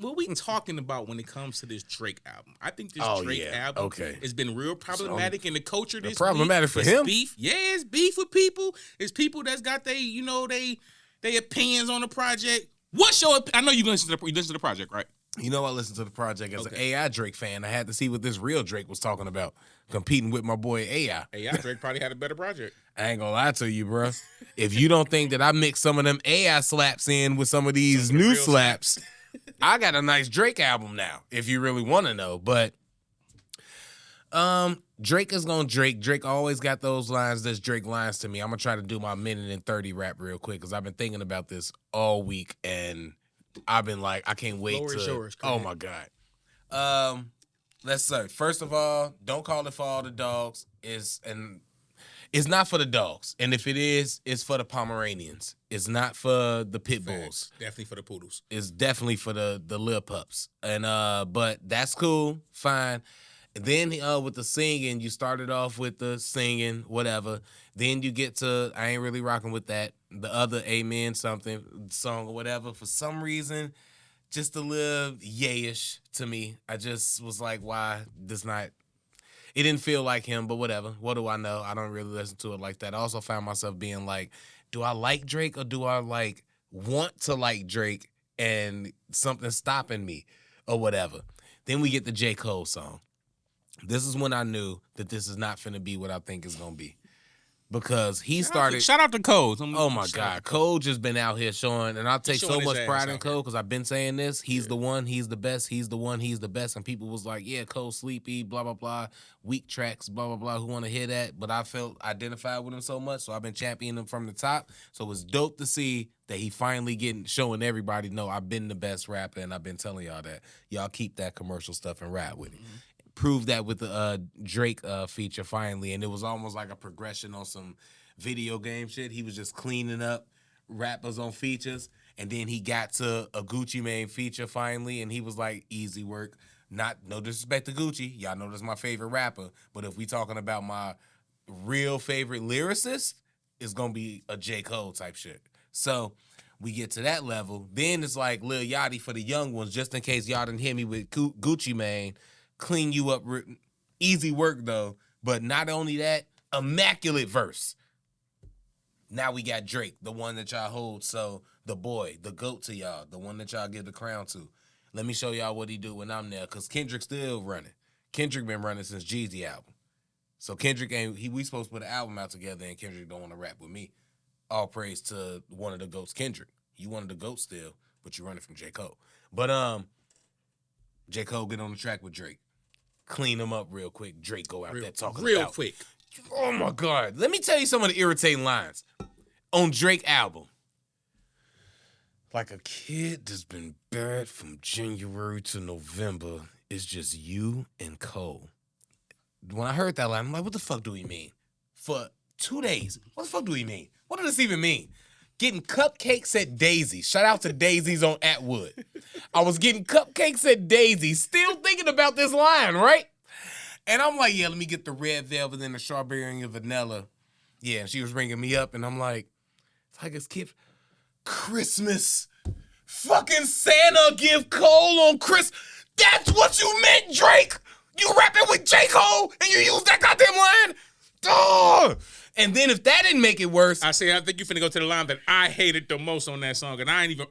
what we talking about when it comes to this Drake album? I think this Drake album has been real problematic in the culture this problematic week. for It's him? beef. Yeah, it's beef with people. It's people that's got they opinions on the project. What's your? I know you listen to the project, right? You know, I listened to the project as an AI Drake fan. I had to see what this real Drake was talking about, competing with my boy AI. AI Drake probably had a better project. I ain't gonna lie to you, bro. If you don't think that I mix some of them AI slaps in with some of these new slaps, I got a nice Drake album now, if you really want to know. But Drake is gonna Drake. Drake always got those lines that's Drake lines to me. I'm gonna try to do my 1:30 rap real quick because I've been thinking about this all week and I've been like, I can't wait Floor is yours. Oh my God. Let's start. First of all, don't call it for all the dogs. It's not for the dogs. And if it is, it's for the Pomeranians. It's not for the pit bulls. Definitely for the poodles. It's definitely for the lil pups. And but that's cool, fine. And then with the singing, you started off with the singing, whatever. Then you get to, I ain't really rocking with that. The other Amen something song or whatever. For some reason, just a little yayish to me. I just was like, why this not? It didn't feel like him, but whatever. What do I know? I don't really listen to it like that. I also found myself being like, do I like Drake or do I like want to like Drake and something stopping me or whatever? Then we get the J. Cole song. This is when I knew that this is not finna be what I think it's gonna be. Because he started... Shout out to Cole. Oh, my God. Cole just been out here showing, and I'll take so much pride in Cole because I've been saying this. He's the one. He's the best. He's the one. He's the best. And people was like, yeah, Cole sleepy, blah, blah, blah, weak tracks, blah, blah, blah. Who want to hear that? But I felt identified with him so much, so I've been championing him from the top. So it's dope to see that he finally showing everybody, no, I've been the best rapper, and I've been telling y'all that. Y'all keep that commercial stuff and ride with it. Proved that with the Drake feature finally, and it was almost like a progression on some video game shit. He was just cleaning up rappers on features, and then he got to a Gucci Mane feature finally, and he was like, easy work. No disrespect to Gucci. Y'all know that's my favorite rapper, but if we talking about my real favorite lyricist, it's gonna be a J. Cole type shit. So we get to that level. Then it's like Lil Yachty for the young ones, just in case y'all didn't hear me with Gucci Mane. Clean you up. Easy work, though. But not only that, immaculate verse. Now we got Drake, the one that y'all hold. So the boy, the GOAT to y'all, the one that y'all give the crown to. Let me show y'all what he do when I'm there, because Kendrick's still running. Kendrick been running since Jeezy album. So Kendrick we supposed to put an album out together, and Kendrick don't want to rap with me. All praise to one of the GOATs, Kendrick. You one of the GOATs still, but you running from J. Cole. But J. Cole get on the track with Drake. Clean him up real quick. Drake go out there talking real about. quick. Oh, my God. Let me tell you some of the irritating lines on Drake album. Like a kid that's been bad from January to November. It's just you and Cole. When I heard that line, I'm like, what the fuck do he mean? For 2 days. What the fuck do he mean? What does this even mean? Getting cupcakes at Daisy's. Shout out to Daisy's on Atwood. I was getting cupcakes at Daisy's, still thinking about this line, right? And I'm like, yeah, let me get the red velvet and the strawberry and the vanilla. Yeah, and she was ringing me up, and I'm like, it's like it's Christmas. Fucking Santa give Cole on Chris. That's what you meant, Drake. You rapping with J. Cole, and you use that goddamn line? Duh. And then if that didn't make it worse, I think you finna go to the line that I hated the most on that song, and I ain't even.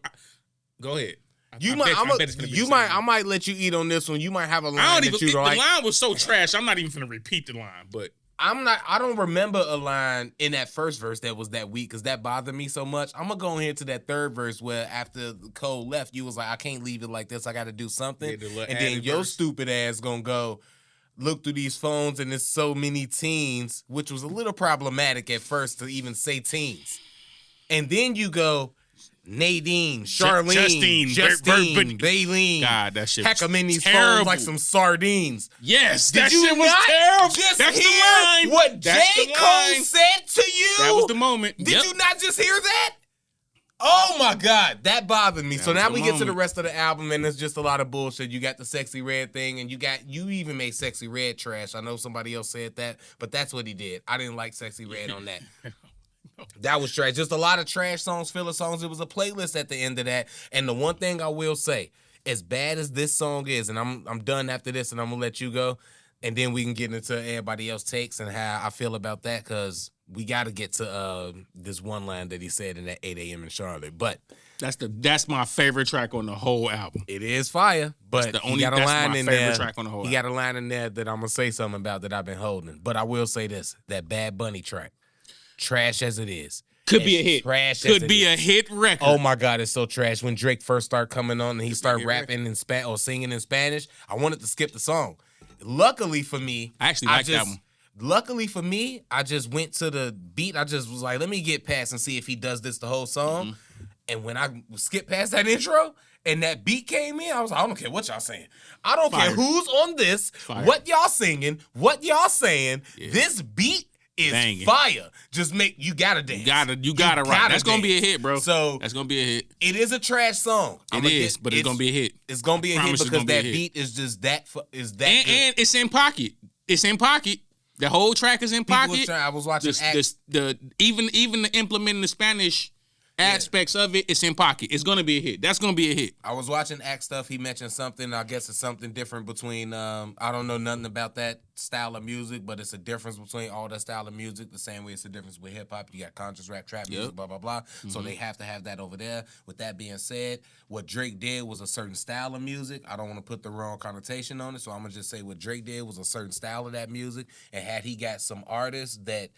Go ahead. I might let you eat on this one. You might have a line that you don't like. The line was so trash. I'm not even finna repeat the line, but I don't remember a line in that first verse that was that weak because that bothered me so much. I'm gonna go ahead to that third verse where after Cole left, you was like, I can't leave it like this. I got to do something. And then your stupid ass gonna go look through these phones and there's so many teens, which was a little problematic at first to even say teens. And then you go, Nadine, Charlene, Justine, Baleen. God, that shit Heck, I'm in these terrible. phones like some sardines. Yes, Did that you shit was not terrible. Just That's hear the line. what That's J. the Cole line. said to you? That was the moment. Did you not just hear that? Oh my God, that bothered me. So now we get to the rest of the album, and it's just a lot of bullshit. You got the Sexy Red thing, and you even made Sexy Red trash. I know somebody else said that, but that's what he did. I didn't like Sexy Red on that. That was trash. Just a lot of trash songs, filler songs. It was a playlist at the end of that. And the one thing I will say, as bad as this song is, and I'm done after this, and I'm gonna let you go, and then we can get into everybody else takes and how I feel about that, because we got to get to this one line that he said in that 8 a.m. in Charlotte. But that's my favorite track on the whole album. It is fire, but that's my favorite track on the whole album. He got a line in there that I'm gonna say something about that I've been holding. But I will say this: that Bad Bunny track, trash as it is. Could be a hit. Could be a hit record. Oh my God, it's so trash. When Drake first started coming on and he started rapping in Spanish or singing in Spanish, I wanted to skip the song. Luckily for me, I actually like that one. Luckily for me, I just went to the beat. I just was like, let me get past and see if he does this the whole song. Mm-hmm. And when I skipped past that intro and that beat came in, I was like, I don't care what y'all saying. I don't care who's on this, what y'all singing, what y'all saying. Yeah. This beat is banging. Fire. Just you gotta dance. You gotta rock. That's gonna be a hit, bro. So that's gonna be a hit. It is a trash song. But it's gonna be a hit. It's gonna be a hit because that beat is just that good. And it's in pocket. It's in pocket. The whole track is in pocket. I was watching even the implementing the Spanish aspects of it, it's in pocket. It's gonna be a hit. That's gonna be a hit. I was watching Act stuff. He mentioned something. I guess it's something different between. I don't know nothing about that style of music, but it's a difference between all that style of music. The same way it's a difference with hip hop. You got conscious rap, trap music, blah blah blah. Mm-hmm. So they have to have that over there. With that being said, what Drake did was a certain style of music. I don't want to put the wrong connotation on it, so I'm gonna just say what Drake did was a certain style of that music. And had he got some artists that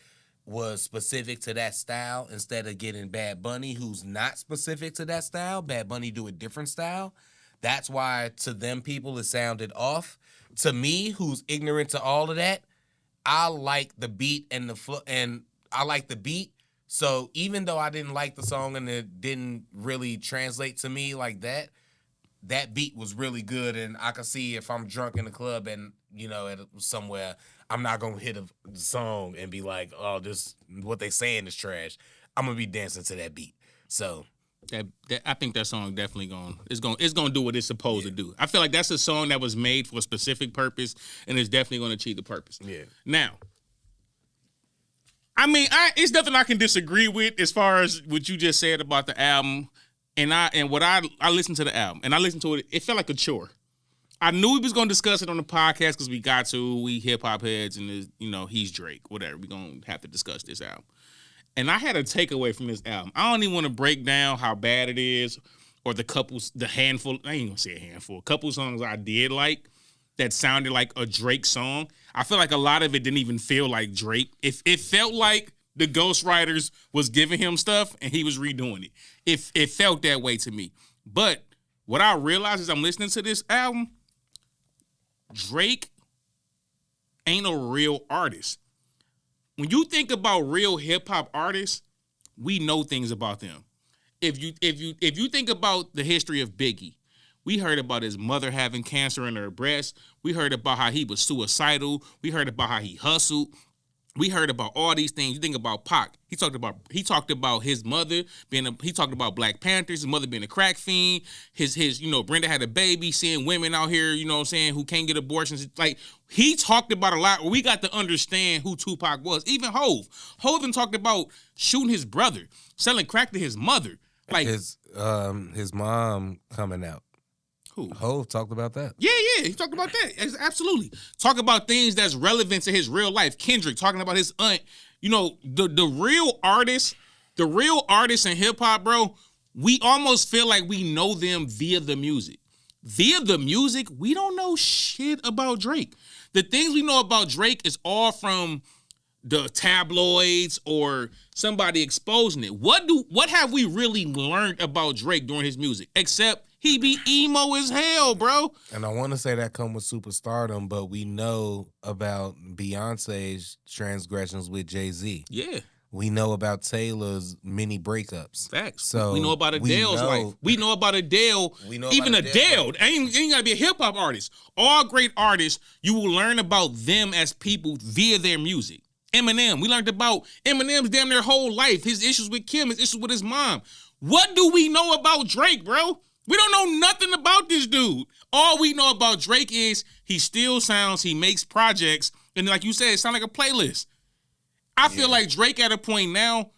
was specific to that style, instead of getting Bad Bunny, who's not specific to that style, Bad Bunny do a different style. That's why to them people it sounded off. To me, who's ignorant to all of that, I like the beat and the flow, and I like the beat. So even though I didn't like the song and it didn't really translate to me like that, that beat was really good, and I could see if I'm drunk in the club and at somewhere, I'm not gonna hit a song and be like, "Oh, this what they saying is trash." I'm gonna be dancing to that beat. So that I think that song definitely it's gonna do what it's supposed to do. I feel like that's a song that was made for a specific purpose, and it's definitely gonna achieve the purpose. Yeah. Now, I mean, it's nothing I can disagree with as far as what you just said about the album, and what I listened to the album and I listened to it. It felt like a chore. I knew we was gonna discuss it on the podcast because we hip hop heads, and he's Drake, whatever. We gonna have to discuss this album. And I had a takeaway from this album. I don't even want to break down how bad it is, or the handful. I ain't gonna say a handful. A couple songs I did like that sounded like a Drake song. I feel like a lot of it didn't even feel like Drake. It felt like the ghostwriters was giving him stuff and he was redoing it. It felt that way to me. But what I realized as I'm listening to this album, Drake ain't a real artist. When you think about real hip hop artists, we know things about them. If you think about the history of Biggie, we heard about his mother having cancer in her breast. We heard about how he was suicidal. We heard about how he hustled. We heard about all these things. You think about Pac. He talked about his mother he talked about Black Panthers, his mother being a crack fiend. His Brenda had a baby, seeing women out here, who can't get abortions. Like, he talked about a lot. We got to understand who Tupac was. Even Hov. Hov talked about shooting his brother, selling crack to his mother. Like his mom coming out. Who? Hov talked about that. Yeah, he talked about that. Absolutely. Talk about things that's relevant to his real life. Kendrick talking about his aunt. The real artists in hip hop, bro, we almost feel like we know them via the music. Via the music, we don't know shit about Drake. The things we know about Drake is all from the tabloids or somebody exposing it. What have we really learned about Drake during his music? Except he be emo as hell, bro. And I want to say that come with superstardom, but we know about Beyonce's transgressions with Jay-Z. Yeah. We know about Taylor's many breakups. Facts. So we know about Adele's life. We know about Adele. Even Adele. Ain't gotta be a hip hop artist. All great artists, you will learn about them as people via their music. Eminem. We learned about Eminem's damn near whole life. His issues with Kim, his issues with his mom. What do we know about Drake, bro? We don't know nothing about this dude. All we know about Drake is he still sounds, he makes projects, and like you said, it sounds like a playlist. I feel like Drake at a point now,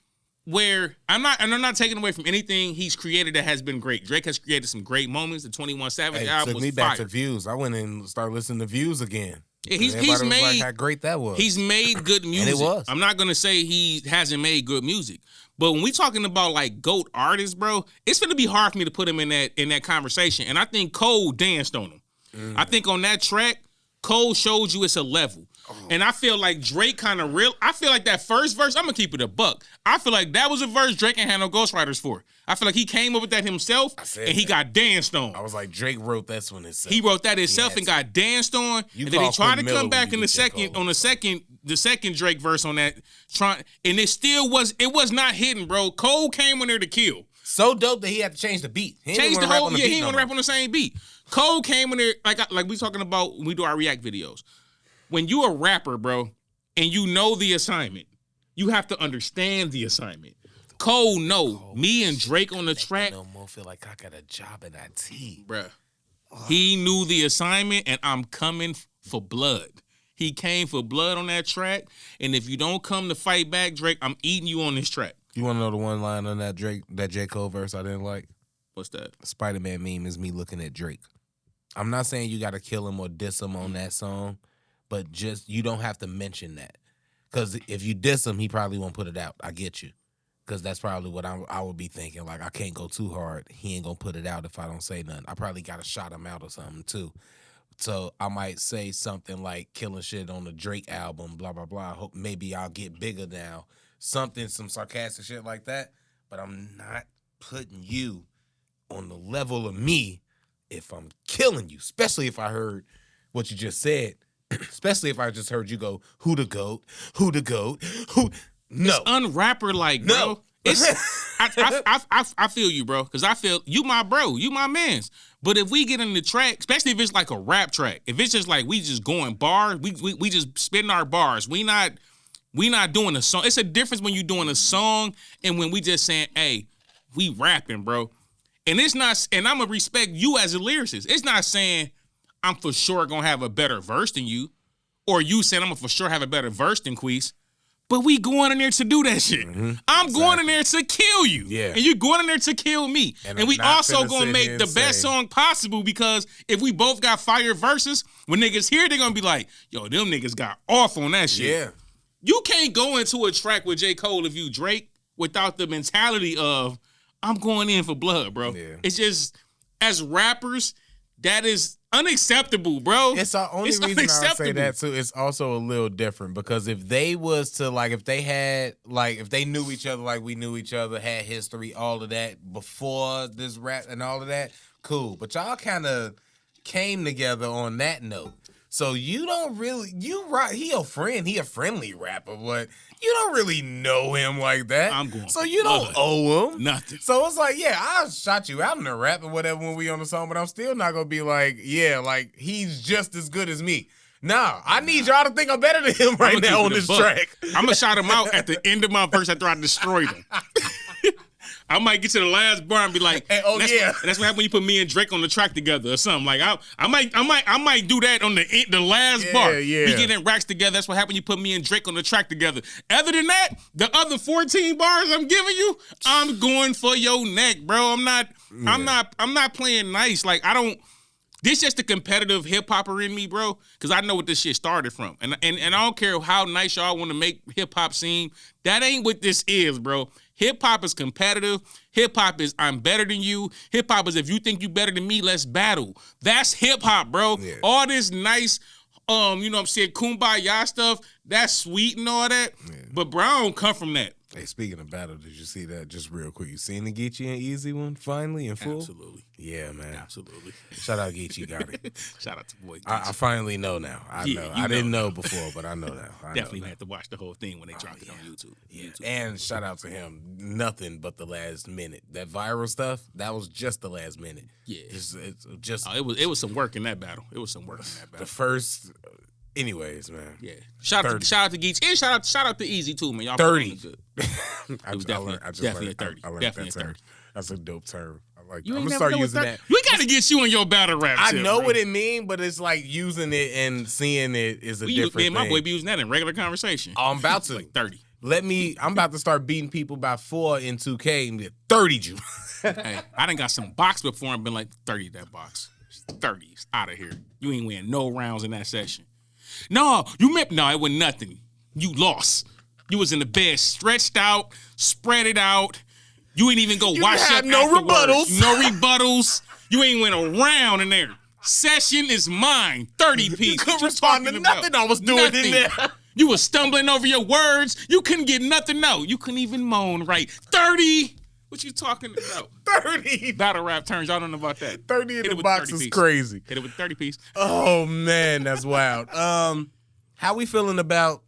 where I'm not taking away from anything he's created that has been great. Drake has created some great moments. The 21 Savage album was took me fire. back to Views. I went and started listening to Views again. Yeah, he's made like how great that was. He's made good music. And it was. I'm not gonna say he hasn't made good music, but when we talking about like GOAT artists, bro, it's gonna be hard for me to put him in that conversation. And I think Cole danced on him. I think on that track, Cole showed you it's a level. And I feel like Drake I feel like that first verse, I'm gonna keep it a buck. I feel like that was a verse Drake ain't had no ghostwriters for. I feel like he came up with that himself and he got danced on. I was like, Drake wrote that one himself. He wrote that himself and got danced on. And then he tried to come back in the second Drake verse on that. And it was not hidden, bro. Cole came in there to kill. So dope that he had to change the beat. He didn't want to rap on the same beat. Cole came in there, like we talking about when we do our React videos. When you a rapper, bro, and you know the assignment, you have to understand the assignment. Cole me and Drake on the track. No more feel like I got a job in IT. Bruh. He knew the assignment, and I'm coming for blood. He came for blood on that track, and if you don't come to fight back, Drake, I'm eating you on this track. You want to know the one line on that J. Cole verse I didn't like? What's that? Spider-Man meme is me looking at Drake. I'm not saying you got to kill him or diss him on that song, but just you don't have to mention that. Because if you diss him, he probably won't put it out. I get you. Because that's probably what I would be thinking. Like, I can't go too hard. He ain't going to put it out if I don't say nothing. I probably got to shout him out or something, too. So I might say something like killing shit on the Drake album, blah, blah, blah. I hope maybe I'll get bigger now. Some sarcastic shit like that. But I'm not putting you on the level of me if I'm killing you, especially if I heard what you just said. Especially if I just heard you go, who the GOAT, who the GOAT, who... No. It's unrapper-like, bro. No. I feel you, bro, because I feel you my bro, you my mans. But if we get in the track, especially if it's like a rap track, if it's just like we just going bars, we just spitting our bars. We not doing a song. It's a difference when you doing a song and when we just saying, hey, we rapping, bro. And it's not, and I'm gonna respect you as a lyricist. It's not saying I'm for sure gonna have a better verse than you, or you saying I'm gonna for sure have a better verse than Queese. But we going in there to do that shit. Mm-hmm. I'm going in there to kill you. Yeah. And you going in there to kill me. And we also going to make the best song possible because if we both got fire verses, when niggas hear, they're going to be like, yo, them niggas got off on that shit. Yeah. You can't go into a track with J. Cole if you Drake without the mentality of, I'm going in for blood, bro. Yeah. It's just, as rappers, that is unacceptable, bro. It's the only reason I say that too. It's also a little different because if they was to if they knew each other like we knew each other, had history, all of that before this rap and all of that, cool. But y'all kind of came together on that note. So you don't really, he a friend, he a friendly rapper, but you don't really know him like that. I'm going. So you don't owe him nothing. So it's like, yeah, I'll shot you out in the rap or whatever when we on the song, but I'm still not gonna be like, yeah, like he's just as good as me. Nah, I need y'all to think I'm better than him right now on this track. I'm gonna shout him out at the end of my verse after I destroyed him. I might get to the last bar and be like, that's what happens when you put me and Drake on the track together or something. Like I might do that on the last bar. Yeah. We get in racks together. That's what happens when you put me and Drake on the track together. Other than that, the other 14 bars I'm giving you, I'm going for your neck, bro. I'm not playing nice. Like this just the competitive hip hopper in me, bro. Because I know what this shit started from, and I don't care how nice y'all want to make hip hop seem. That ain't what this is, bro. Hip hop is competitive. Hip hop is I'm better than you. Hip hop is if you think you better than me, let's battle. That's hip hop, bro. Yeah. All this nice, you know what I'm saying, kumbaya stuff. That's sweet and all that. Yeah. But bro, I don't come from that. Hey, speaking of battle, did you see that just real quick? You seen the Geechee and Easy one finally in full? Absolutely. Yeah, man. Absolutely. Shout out Geechee, got it. Shout out to boy Geechee. I finally know now. I know. I didn't know before, but I know now. Definitely had to watch the whole thing when they dropped it on YouTube. Yeah. And shout out to him. Nothing but the last minute. That viral stuff, that was just the last minute. Yeah. It was some work in that battle. It was some work in that battle. The first... Anyways, man. Yeah. Shout out to Geeks and shout out to Easy too, man. Y'all 30. Good. It was definitely a 30. Definitely a 30. That's a dope term. I like. I'm gonna start using that. We gotta get you in your battle rap. I know what it means, but it's like using it and seeing it is a different thing. Me and my boy be using that in regular conversation. Oh, I'm about to. Like 30. I'm about to start beating people by 4 in 2K and get 30'd you. Hey, I done got some box before and been like, 30 that box. 30's out of here. You ain't win no rounds in that session. No, it was nothing. You lost. You was in the bed, stretched out, spread it out. You ain't even go wash up no afterwards. rebuttals. No rebuttals. You ain't went a round in there. Session is mine. 30 piece. You couldn't respond to nothing I was doing in there. You was stumbling over your words. You couldn't get nothing out. You couldn't even moan right. 30. What you talking about? 30. Battle rap turns. Y'all don't know about that. 30 in the box is crazy. Hit it with 30 piece. Oh man, that's wild. How we feeling about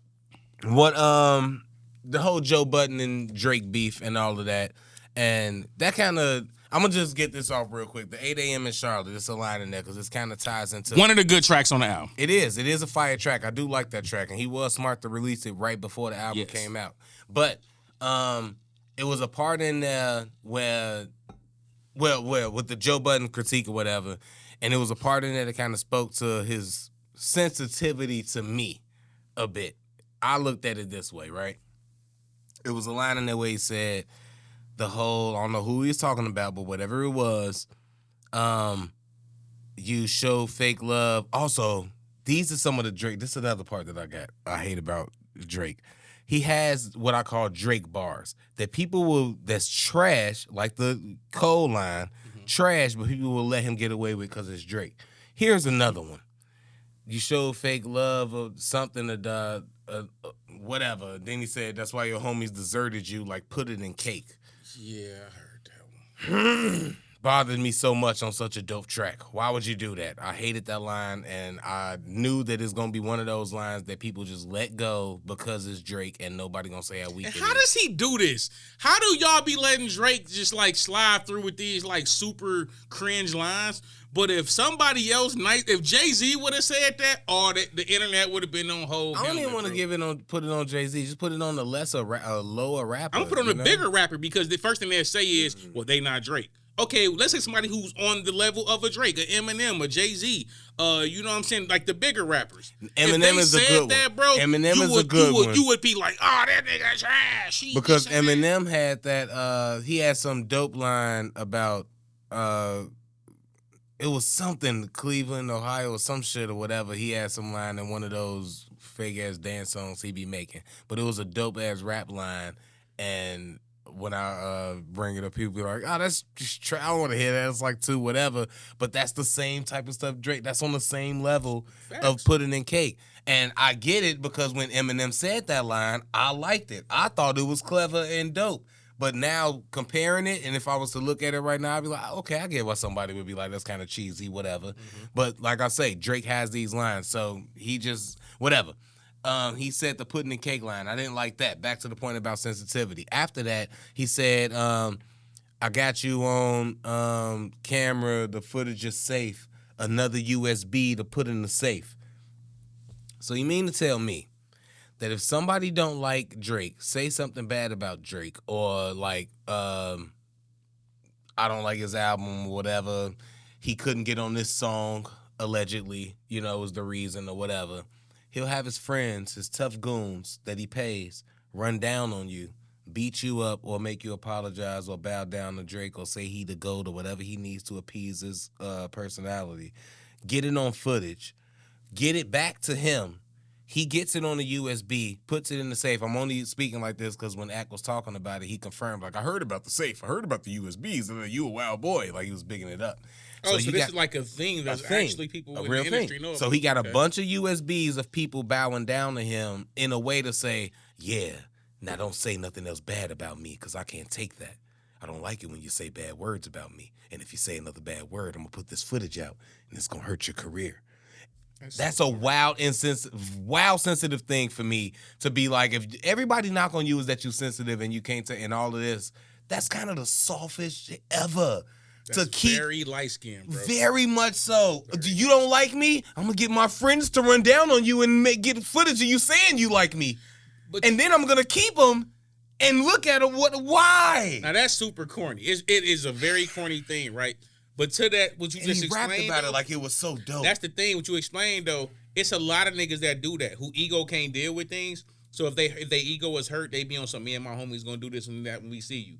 what the whole Joe Budden and Drake beef and all of that? And that kind of, I'm gonna just get this off real quick. The 8 a.m. in Charlotte, it's a line in there because this kind of ties into one of the good tracks on the album. It is a fire track. I do like that track, and he was smart to release it right before the album came out. But it was a part in there where with the Joe Budden critique or whatever, and it was a part in there that kind of spoke to his sensitivity to me a bit. I looked at it this way, right? It was a line in there where he said the whole, I don't know who he was talking about, but whatever it was, you show fake love. Also, these are some of the Drake. This is another part that I hate about Drake. He has what I call Drake bars that that's trash, like the Cole line, trash, but people will let him get away with because it's Drake. Here's another one. You show fake love or something, whatever. Then he said, that's why your homies deserted you, like put it in cake. Yeah, I heard that one. Bothered me so much on such a dope track. Why would you do that? I hated that line, and I knew that it's going to be one of those lines that people just let go because it's Drake and nobody going to say how weak it is. How does he do this? How do y'all be letting Drake just like slide through with these like super cringe lines? But if somebody else, if Jay-Z would have said that, the internet would have been on hold. I don't even want to put it on Jay-Z. Just put it on the lower rapper. I'm going to put it on the bigger rapper because the first thing they'll say is, well, they not Drake. Okay, let's say somebody who's on the level of a Drake, a Eminem, a Jay-Z, you know what I'm saying? Like the bigger rappers. Eminem is a good one. Bro, Eminem is a good one. You would be like, oh, that nigga trash. Because Eminem had that, he had some dope line about, it was something, Cleveland, Ohio, or some shit or whatever. He had some line in one of those fake-ass dance songs he be making. But it was a dope-ass rap line, and when I bring it up, people be like, oh, that's just I don't want to hear that. It's like too whatever. But that's the same type of stuff Drake. That's on the same level of putting in cake. And I get it because when Eminem said that line, I liked it. I thought it was clever and dope. But now comparing it, and if I was to look at it right now, I'd be like, okay, I get why somebody would be like, that's kind of cheesy, whatever. Mm-hmm. But like I say, Drake has these lines, so he just, whatever. He said the pudding and cake line. I didn't like that. Back to the point about sensitivity. After that, he said, I got you on camera. The footage is safe. Another USB to put in the safe. So you mean to tell me that if somebody don't like Drake, say something bad about Drake, or like, I don't like his album or whatever, he couldn't get on this song, allegedly, was the reason or whatever. He'll have his friends, his tough goons that he pays, run down on you, beat you up, or make you apologize or bow down to Drake or say he the GOAT or whatever he needs to appease his personality. Get it on footage. Get it back to him. He gets it on the USB, puts it in the safe. I'm only speaking like this because when Ack was talking about it, he confirmed, like, I heard about the safe. I heard about the USBs. And you a wild boy. Like, he was bigging it up. So this is like a thing that's actually people in the industry know about. So he got a bunch of USBs of people bowing down to him in a way to say, yeah, now don't say nothing else bad about me because I can't take that. I don't like it when you say bad words about me. And if you say another bad word, I'm going to put this footage out and it's going to hurt your career. That's a wild, sensitive thing for me to be like, if everybody knock on you is that you sensitive and you can't and all of this, that's kind of the softest shit ever. That's to keep very light skinned, bro. Very much so. You don't like me? I'm gonna get my friends to run down on you and get footage of you saying you like me, and then I'm gonna keep them and look at them. Why? Now that's super corny. It is a very corny thing, right? But to that, what you just explained, rapped about it like it was so dope. That's the thing. What you explained though, it's a lot of niggas that do that who ego can't deal with things. So if their ego is hurt, they be on some, me and my homies gonna do this and that when we see you.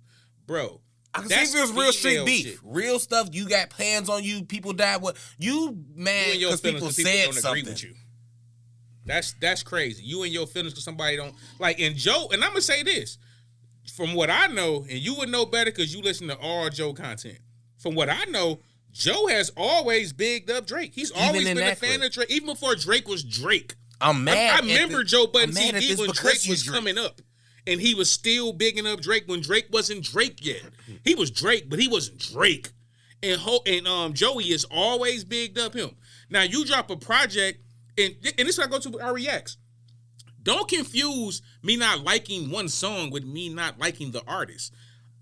Bro. I can see if there's real street beef. Shit. Real stuff, you got hands on you, people died. What you mad because people said don't something. Agree with you. That's crazy. You and your feelings because somebody don't like. And Joe, and I'm gonna say this, from what I know, and you would know better because you listen to all Joe content. From what I know, Joe has always bigged up Drake. He's always been a fan of Drake, even before Drake was Drake. I'm mad. I remember Joe Budden TV when Drake was coming up. And he was still bigging up Drake when Drake wasn't Drake yet. He was Drake, but he wasn't Drake. And Joey has always bigged up him. Now, you drop a project, and this is what I go to our reacts. Don't confuse me not liking one song with me not liking the artist.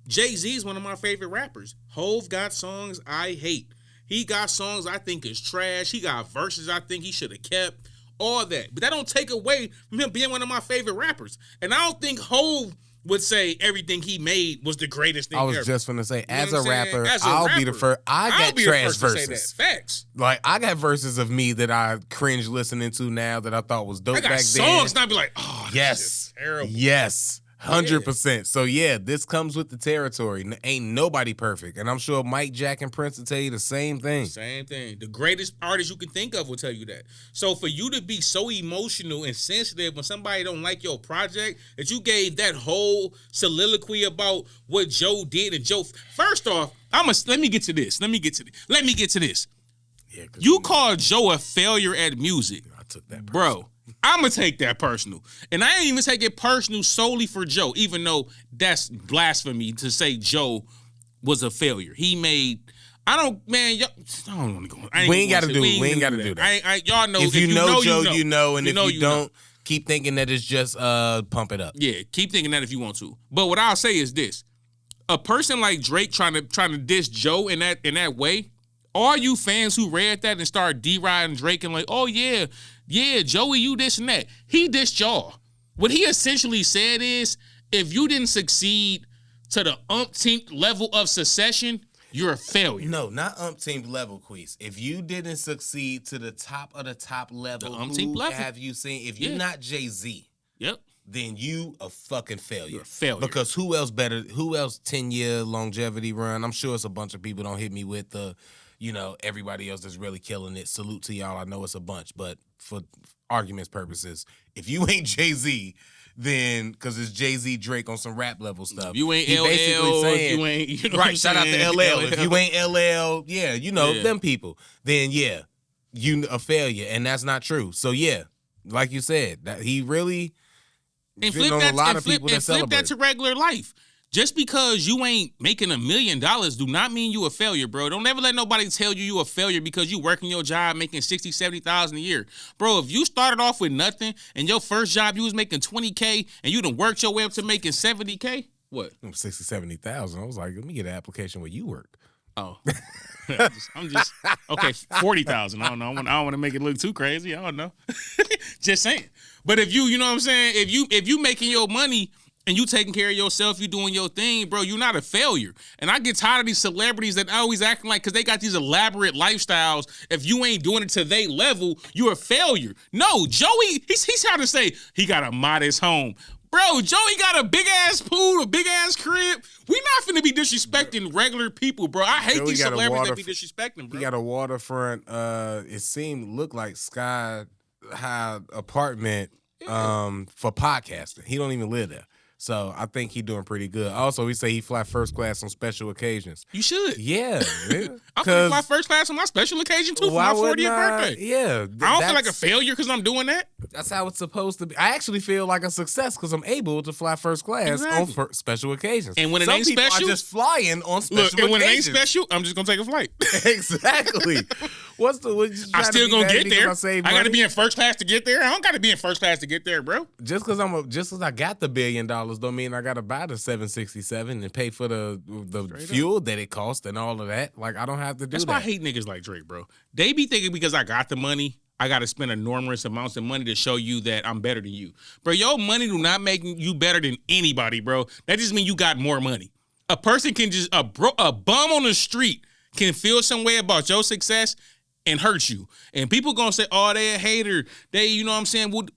Jay-Z is one of my favorite rappers. Hove got songs I hate. He got songs I think is trash. He got verses I think he should have kept. All that. But that don't take away from him being one of my favorite rappers. And I don't think Hove would say everything he made was the greatest thing ever. I was just going to say, as a rapper, I'll be the first. I got trash verses. Facts. Like, I got verses of me that I cringe listening to now that I thought was dope back then. I got songs and I'd be like, oh, this is terrible. Yes. 100%. Yeah. So, yeah, this comes with the territory. Ain't nobody perfect. And I'm sure Mike, Jack, and Prince will tell you the same thing. Same thing. The greatest artist you can think of will tell you that. So, for you to be so emotional and sensitive when somebody don't like your project, that you gave that whole soliloquy about what Joe did. And Joe, first off, let me get to this. Yeah, you called Joe a failure at music. I took that personal. Bro. I'm going to take that personal. And I ain't even take it personal solely for Joe, even though that's blasphemy to say Joe was a failure. He made, I don't want to go. We ain't got to do that. Y'all know. If you know Joe, you know. And if you don't, keep thinking that it's just pump it up. Yeah, keep thinking that if you want to. But what I'll say is this. A person like Drake trying to diss Joe in that way, all you fans who read that and start deriding Drake and like, oh, yeah, Joey, you this and that. He dissed y'all. What he essentially said is, if you didn't succeed to the umpteenth level of succession, you're a failure. No, not umpteenth level, Queese. If you didn't succeed to the top of the top level, the umpteenth level, have you seen? If you're not Jay-Z, yep, then you a fucking failure. You're a failure. Because who else 10-year longevity run? I'm sure it's a bunch of people don't hit me with the, everybody else that's really killing it. Salute to y'all. I know it's a bunch, but for arguments purposes, if you ain't Jay-Z, then because it's Jay-Z Drake on some rap level stuff. You ain't LL, saying, you ain't, right, shout out to LL. If you ain't LL, them people, then you a failure, and that's not true. So like you said, that he really and flip that to regular life. Just because you ain't making $1 million do not mean you a failure, bro. Don't ever let nobody tell you a failure because you working your job making $60,000, $70,000 a year. Bro, if you started off with nothing and your first job you was making $20K and you done worked your way up to making $70K, what? 60, 70,000. I was like, let me get an application where you work. Oh. I'm just okay, 40,000. I don't know. I don't want to make it look too crazy. I don't know. Just saying. But if you know what I'm saying, if you making your money and you taking care of yourself, you doing your thing, bro, you're not a failure. And I get tired of these celebrities that always acting like, because they got these elaborate lifestyles, if you ain't doing it to their level, you're a failure. No, Joey, he's trying to say he got a modest home. Bro, Joey got a big-ass pool, a big-ass crib. We not finna be disrespecting regular people, bro. I hate these celebrities that be disrespecting, bro. He got a waterfront, look like sky-high apartment for podcasting. He don't even live there. So I think he's doing pretty good. Also, we say he fly first class on special occasions. You should. Yeah. I'm going to fly first class on my special occasion, too, for my 40th birthday. Yeah. I don't feel like a failure because I'm doing that. That's how it's supposed to be. I actually feel like a success because I'm able to fly first class on special occasions. And when it ain't special, some people are just flying on special occasions. And when it ain't special, I'm just going to take a flight. Exactly. I still going to get there. I got to be in first class to get there. I don't got to be in first class to get there, bro. Just because I got the $1 billion don't mean I got to buy the 767 and pay for the fuel that it costs and all of that. Like, I don't have to do that. That's why I hate niggas like Drake, bro. They be thinking because I got the money, I got to spend enormous amounts of money to show you that I'm better than you. Bro, your money do not make you better than anybody, bro. That just means you got more money. A person can just, a bum on the street can feel some way about your success and hurt you. And people gonna say, oh, they a hater. They, you know what I'm saying? Well,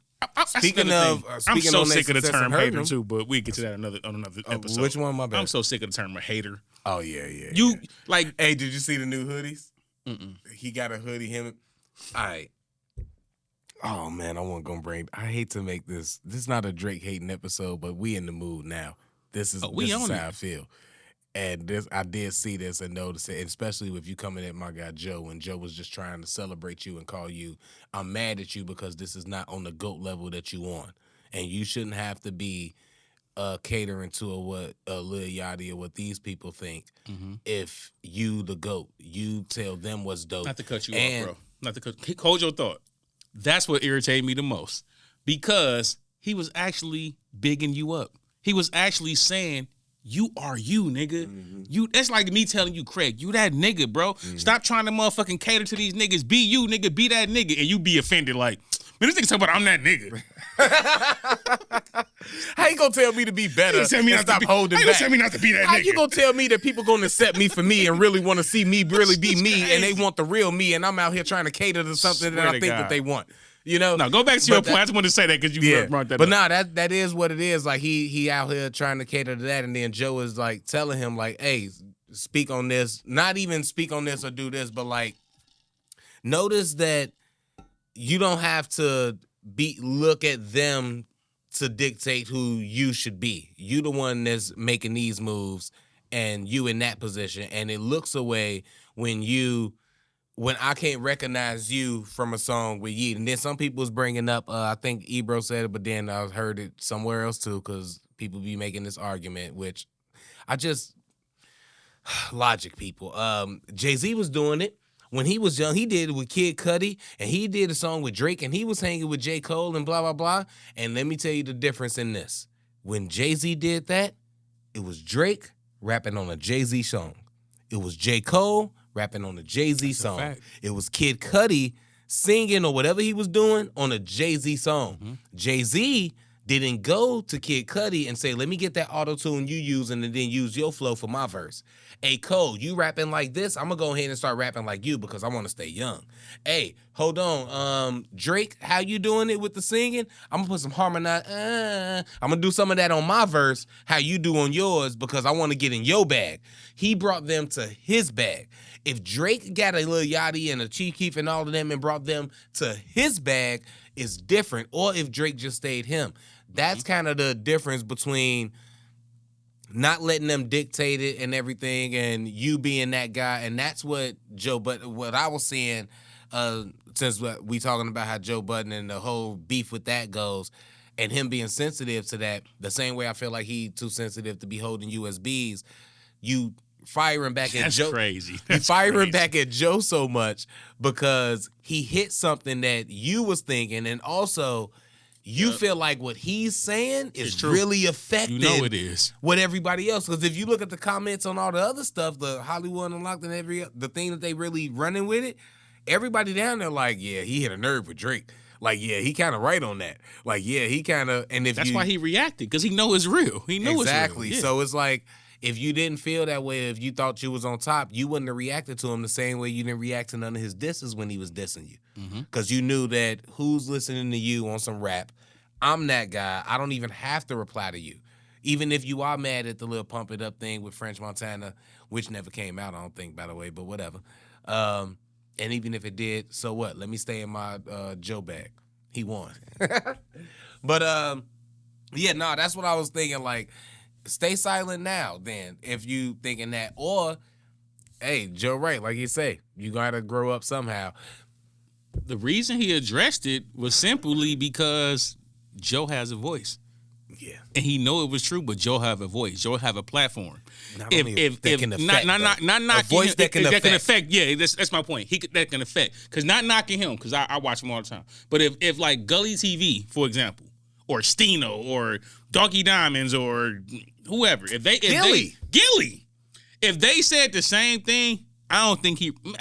Speaking of, I'm so sick of the success term of hater too, but we get to that on another episode. Which one? My bad. I'm so sick of the term hater. Oh yeah. Like, hey, did you see the new hoodies? He got a hoodie. All right. Oh man, I hate to make this. This is not a Drake hating episode, but we in the mood now. This is how I feel. And I did see this and notice it, especially with you coming at my guy Joe, and Joe was just trying to celebrate you and call you, I'm mad at you because this is not on the GOAT level that you on. And you shouldn't have to be catering to what Lil Yachty or what these people think. If you the GOAT, you tell them what's dope. Not to cut you off, bro. Not to cut. Hold your thought. That's what irritated me the most, because he was actually bigging you up. He was actually saying, you are you, nigga. You. That's like me telling you, Craig, you that nigga, bro. Stop trying to motherfucking cater to these niggas. Be you, nigga. Be that nigga. And you be offended like, man, this nigga talking about I'm that nigga. How you gonna tell me to be better and stop holding back? How you gonna tell me not to be that nigga? How you gonna tell me that people gonna accept me for me and really want to see me really be me and they want the real me and I'm out here trying to cater to something that I think that they want? You know? No, go back to your point. I just wanted to say that because you brought that up. But nah, that is what it is. Like he out here trying to cater to that, and then Joe is like telling him like, hey, speak on this. Not even speak on this or do this, but like notice that you don't have to look at them to dictate who you should be. You the one that's making these moves and you in that position. And it looks away when I can't recognize you from a song with Yeet. And then some people was bringing up, I think Ebro said it, but then I heard it somewhere else too, because people be making this argument, which logic people. Jay-Z was doing it. When he was young, he did it with Kid Cudi, and he did a song with Drake, and he was hanging with J. Cole and blah, blah, blah. And let me tell you the difference in this. When Jay-Z did that, it was Drake rapping on a Jay-Z song. It was J. Cole rapping on a Jay-Z song. It was Kid Cudi singing or whatever he was doing on a Jay-Z song. Jay-Z didn't go to Kid Cudi and say, let me get that auto-tune you using and then use your flow for my verse. Hey, Cole, you rapping like this? I'm going to go ahead and start rapping like you because I want to stay young. Hey, hold on. Drake, how you doing it with the singing? I'm going to put some harmonize. I'm going to do some of that on my verse, how you do on yours, because I want to get in your bag. He brought them to his bag. If Drake got a Lil Yachty and a Chief Keef and all of them and brought them to his bag, it's different. Or if Drake just stayed him. That's kind of the difference between not letting them dictate it and everything and you being that guy. And that's what what I was seeing, since we talking about how Joe Budden and the whole beef with that goes, and him being sensitive to that, the same way I feel like he too sensitive to be holding USBs. You firing back at Joe. Crazy. You firing back at Joe so much because he hit something that you was thinking, and also you feel like what he's saying is really affecting it is. What everybody else. Because if you look at the comments on all the other stuff, the Hollywood Unlocked and the thing that they really running with it, everybody down there like, yeah, he hit a nerve with Drake. Like, yeah, he kind of right on that. Like, yeah, he kind of, and if that's why he reacted, because he know it's real. He know exactly. It's real. Yeah. So it's like, if you didn't feel that way, if you thought you was on top, you wouldn't have reacted to him the same way you didn't react to none of his disses when he was dissing you. Because you knew that who's listening to you on some rap, I'm that guy. I don't even have to reply to you. Even if you are mad at the little Pump It Up thing with French Montana, which never came out, I don't think, by the way, but whatever. And even if it did, so what? Let me stay in my Joe bag. He won. But, that's what I was thinking, like, stay silent now, then, if you thinking that. Or, hey, Joe right, like you say, you got to grow up somehow. The reason he addressed it was simply because Joe has a voice. Yeah. And he know it was true, but Joe have a voice. Joe have a platform. Not a voice that can affect. Yeah, that's my point. That can affect. Because not knocking him, because I watch him all the time. But if like Gully TV, for example, or Stino, or Donkey Diamonds, or whoever, if they said the same thing, I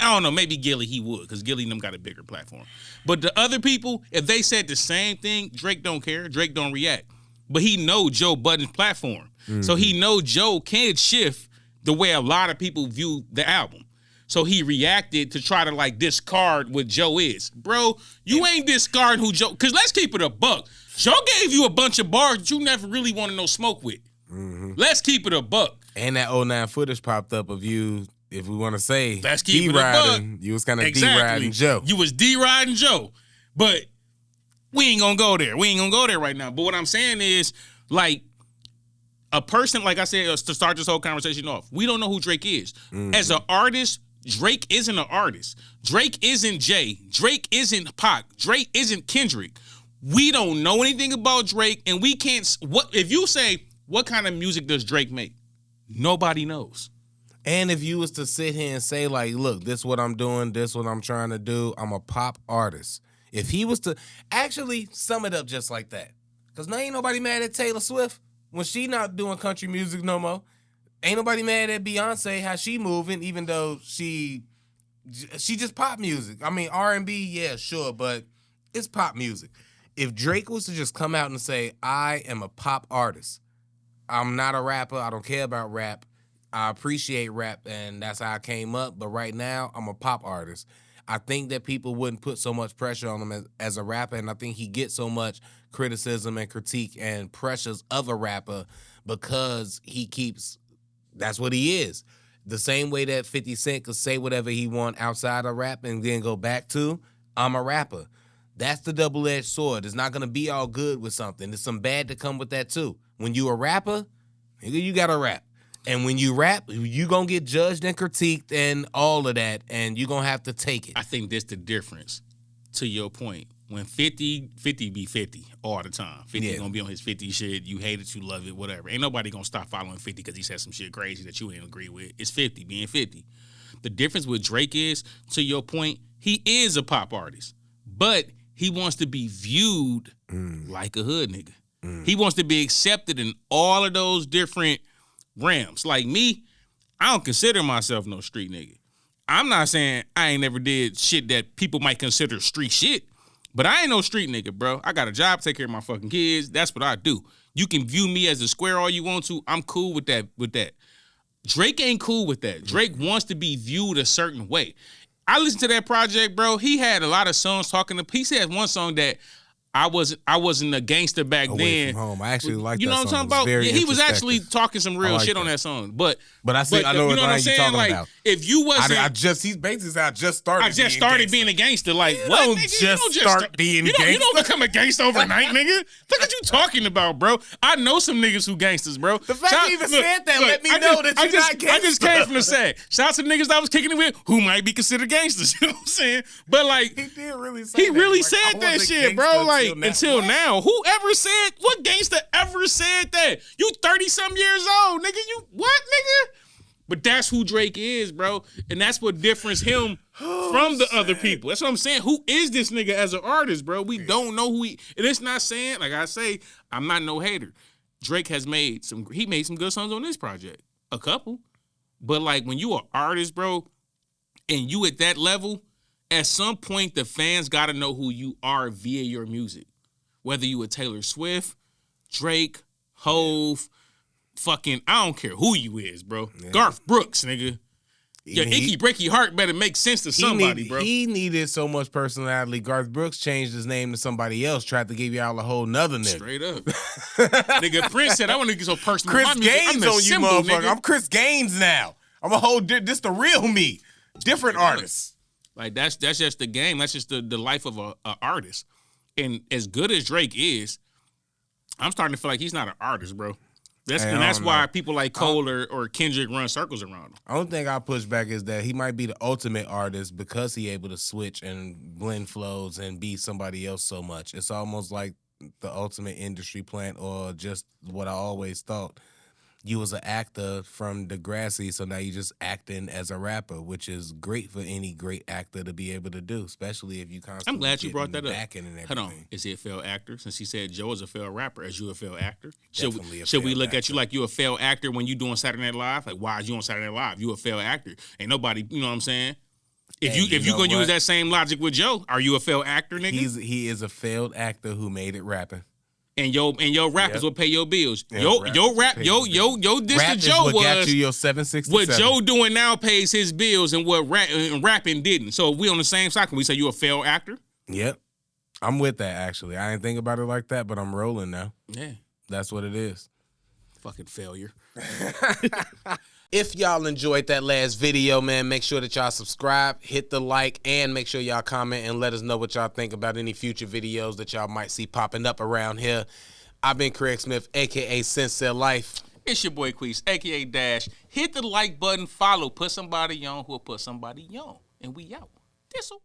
don't know, maybe Gilly he would, because Gilly and them got a bigger platform. But the other people, if they said the same thing, Drake don't care. Drake don't react. But he know Joe Budden's platform. So he know Joe can shift the way a lot of people view the album. So he reacted to try to like discard what Joe is. Bro, you ain't discarding who Joe, because let's keep it a buck. Joe gave you a bunch of bars that you never really wanted no smoke with. Mm-hmm. Let's keep it a buck. And that 09 footage popped up of you, if we want to say, let's keep it a buck. You was kind of D-riding Joe. You was D-riding Joe. But we ain't gonna go there. We ain't gonna go there right now. But what I'm saying is, like, a person, like I said, to start this whole conversation off, we don't know who Drake is. Mm-hmm. As an artist, Drake isn't an artist. Drake isn't Jay. Drake isn't Pac. Drake isn't Kendrick. We don't know anything about Drake, and we can't. What if you say, what kind of music does Drake make? Nobody knows. And if you was to sit here and say, like, look, this is what I'm doing, this is what I'm trying to do, I'm a pop artist. If he was to actually sum it up just like that, because now ain't nobody mad at Taylor Swift when she not doing country music no more. Ain't nobody mad at Beyonce how she moving, even though she just pop music. I mean, R&B, yeah, sure, but it's pop music. If Drake was to just come out and say, I am a pop artist, I'm not a rapper, I don't care about rap, I appreciate rap, and that's how I came up, but right now, I'm a pop artist. I think that people wouldn't put so much pressure on him as a rapper, and I think he gets so much criticism and critique and pressures of a rapper because that's what he is. The same way that 50 Cent could say whatever he want outside of rap and then go back to, I'm a rapper. That's the double-edged sword. It's not going to be all good with something. There's some bad to come with that too. When you a rapper, nigga, you got to rap. And when you rap, you going to get judged and critiqued and all of that, and you going to have to take it. I think that's the difference, to your point. When 50 be 50 all the time. 50 going to be on his 50 shit. You hate it, you love it, whatever. Ain't nobody going to stop following 50 because he said some shit crazy that you ain't agree with. It's 50 being 50. The difference with Drake is, to your point, he is a pop artist. But he wants to be viewed like a hood nigga. He wants to be accepted in all of those different realms. Like me, I don't consider myself no street nigga. I'm not saying I ain't never did shit that people might consider street shit, but I ain't no street nigga, bro. I got a job, take care of my fucking kids. That's what I do. You can view me as a square all you want to. I'm cool with that. Drake ain't cool with that. Drake wants to be viewed a certain way. I listened to that project, bro. He had a lot of songs talking to. He said one song that I wasn't a gangster back Away then. From home. I actually like that song. You know what I'm talking about? Yeah, he was actually talking some real shit on that song. But I see. I know what I'm saying. Talking like, about. If you wasn't, he's basically said I just started. Being a gangster. Like you what? Don't nigga? Just you don't start being gangster. You don't become a gangster overnight, nigga. Look what you talking about, bro. I know some niggas who gangsters, bro. The fact you even said that let me know that you're not gangster. I just came from the set. Shout out to niggas that I was kicking it with who might be considered gangsters. You know what I'm saying? But like, he did really say that. He really said that shit, bro. Like until now. Whoever said, what gangster ever said that? You 30-some years old, nigga. You what, nigga? But that's who Drake is, bro. And that's what differentiates him from the other people. That's what I'm saying. Who is this nigga as an artist, bro? We don't know who he... And it's not saying, like I say, I'm not no hater. Drake has made some good songs on this project. A couple. But like when you an artist, bro, and you at that level, at some point the fans got to know who you are via your music. Whether you a Taylor Swift, Drake, Hove, fucking, I don't care who you is, bro. Yeah. Garth Brooks, nigga. Your Icky Breaky Heart better make sense to somebody, bro. He needed so much personality. Garth Brooks changed his name to somebody else, tried to give y'all a whole nother nigga. Straight up. Nigga, Prince said, I want to get so personal. Chris Gaines on you, motherfucker. Nigga. I'm Chris Gaines now. I'm a whole, this the real me. Different artists. Like, that's just the game. That's just the life of a artist. And as good as Drake is, I'm starting to feel like he's not an artist, bro. That's why people like Cole or Kendrick run circles around him. The only thing I push back is that he might be the ultimate artist because he able to switch and blend flows and be somebody else so much. It's almost like the ultimate industry plant, or just what I always thought. You was an actor from Degrassi, so now you just acting as a rapper, which is great for any great actor to be able to do, especially if you constantly. I'm glad you brought that up. And hold on, is he a failed actor? Since he said Joe is a failed rapper, is you a failed actor? Should we look at you like you a failed actor when you doing Saturday Night Live? Like, why is you on Saturday Night Live? You a failed actor? Ain't nobody, you know what I'm saying? If you gonna use that same logic with Joe, are you a failed actor, nigga? He is a failed actor who made it rapping. And your rappers will pay your bills. Your rap, your diss to Joe was got you your 767. what Joe doing now pays his bills, and what rapping didn't. So if we on the same side, can we say you a failed actor? Yep, I'm with that. Actually, I didn't think about it like that, but I'm rolling now. Yeah, that's what it is. Fucking failure. If y'all enjoyed that last video, man, make sure that y'all subscribe, hit the like, and make sure y'all comment and let us know what y'all think about any future videos that y'all might see popping up around here. I've been Craig Smith, a.k.a. Sincere Life. It's your boy Queese, a.k.a. Dash. Hit the like button, follow, put somebody on who'll put somebody on. And we out. Thistle.